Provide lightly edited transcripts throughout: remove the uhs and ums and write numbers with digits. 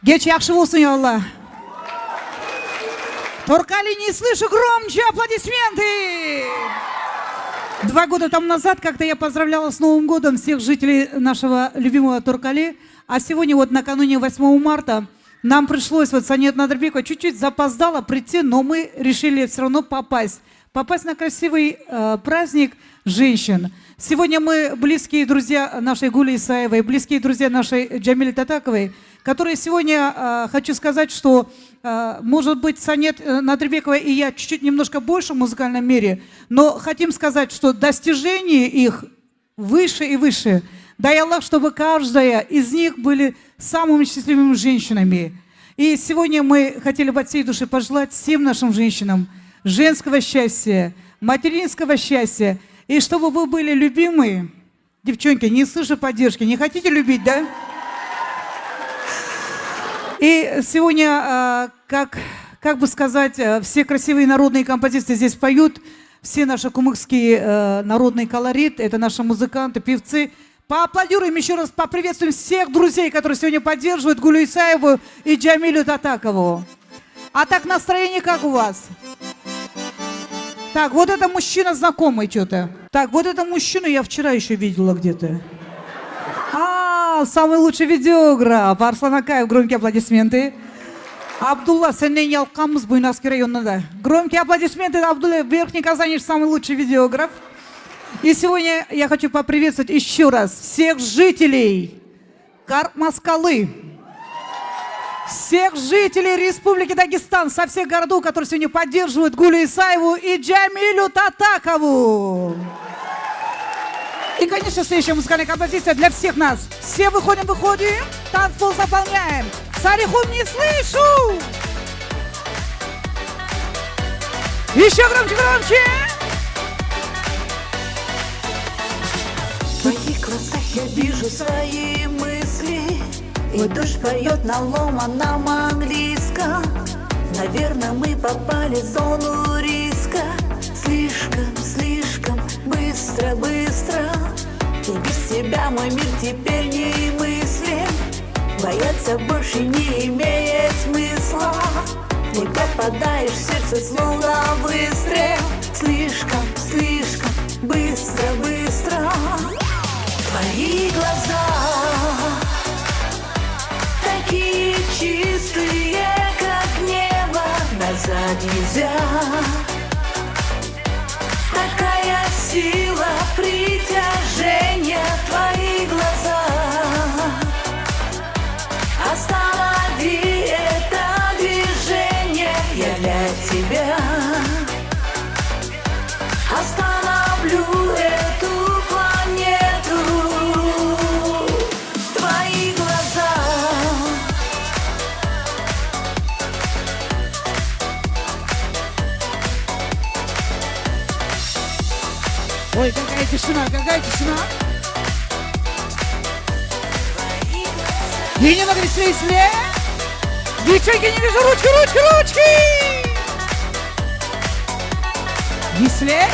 Geç yaxshi bo'lsin ya Allah. Торкали, не слышу, громче аплодисменты! 2 года тому назад как-то я поздравляла с Новым годом всех жителей нашего любимого Торкали, а сегодня вот накануне 8 марта нам пришлось, вот Санет Надырбекова чуть-чуть запоздала прийти, но мы решили все равно попасть на красивый праздник женщин. Сегодня мы близкие друзья нашей Гули Исаевой, близкие друзья нашей Джамили Татаковой, которые сегодня, хочу сказать, что, может быть, Санет Надырбекова и я чуть-чуть немножко больше в музыкальном мире, но хотим сказать, что достижения их выше и выше. Дай Аллах, чтобы каждая из них были самыми счастливыми женщинами. И сегодня мы хотели бы от всей души пожелать всем нашим женщинам женского счастья, материнского счастья, и чтобы вы были любимы. Девчонки, не слышу поддержки, не хотите любить, да? И сегодня, как бы сказать, все красивые народные композиции здесь поют, все наши кумыкские народный колорит, это наши музыканты, певцы. Поаплодируем еще раз, поприветствуем всех друзей, которые сегодня поддерживают Гулю Исаеву и Джамилю Татакову. А так настроение как у вас? Так, вот это мужчина знакомый что-то. Так, вот это мужчину я вчера еще видела где-то. Самый лучший видеограф. Арслан Акаев, громкие аплодисменты. Абдулла, сенен ялкамыз Буйнакский районында. Громкие аплодисменты, Абдулла, Верхний Казань, самый лучший видеограф. И сегодня я хочу поприветствовать еще раз всех жителей Кармаскалы, всех жителей Республики Дагестан, со всех городов, которые сегодня поддерживают Гулю Исаеву и Джамилю Татакову. И, конечно, следующая музыкальная композиция для всех нас. Все выходим, танцпол заполняем. Сарихум, не слышу! Еще громче, громче! В твоих глазах я вижу свои мысли, и дождь поет на ломаном английском. Наверное, мы попали в зону риска. Слишком, слишком быстро, быстро. И без тебя мой мир теперь не мыслим. Бояться больше не имеет смысла. Не попадаешь в сердце, словно выстрел. Слишком, слишком быстро, быстро. Твои глаза такие чистые, как небо. Назад нельзя. Такая сила притяжения. Твои глаза. Останови это движение. Я для тебя остановлю эту планету. Твои глаза. Ой, какая тишина, какая тишина. И немного веселее. Девчонки, не вижу, ручки, ручки, ручки. Веселее.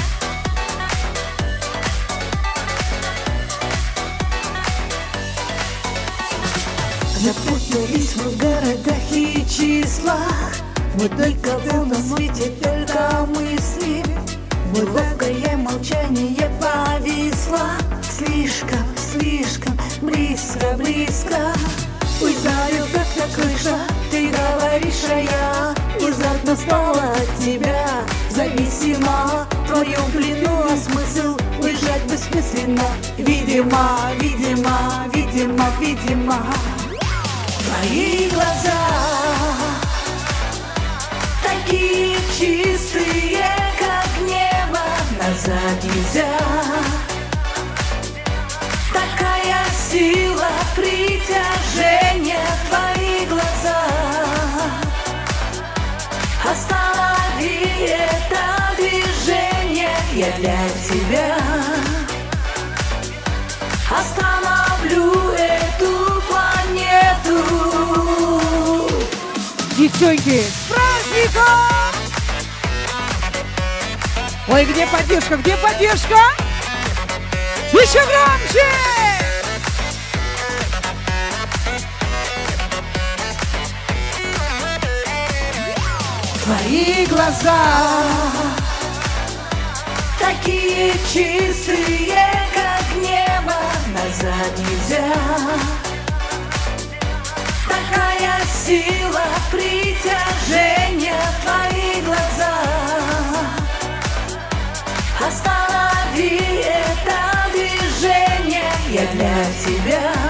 Запутались мы в городах и числах. Мы только на свете, только мысли. Глубокое молчание повисло. Слишком, слишком близко, близко. Пусть знаю, как на крыше. Ты говоришь, а я внезапно стала от тебя зависима. В твоем плену, а смысл бежать бессмысленно. Видимо, видимо, видимо, видимо. Твои глаза такие чистые, как небо. Назад нельзя. Такая сила притяжения. Твои глаза. Останови это движение. Я для тебя остановлю эту планету. Девчонки, с праздником! Ой, где поддержка, где поддержка? Еще громче! твои глаза. Такие чистые, как небо, назад нельзя. Такая сила притяжения, твои глаза. Останови это движение, я для тебя.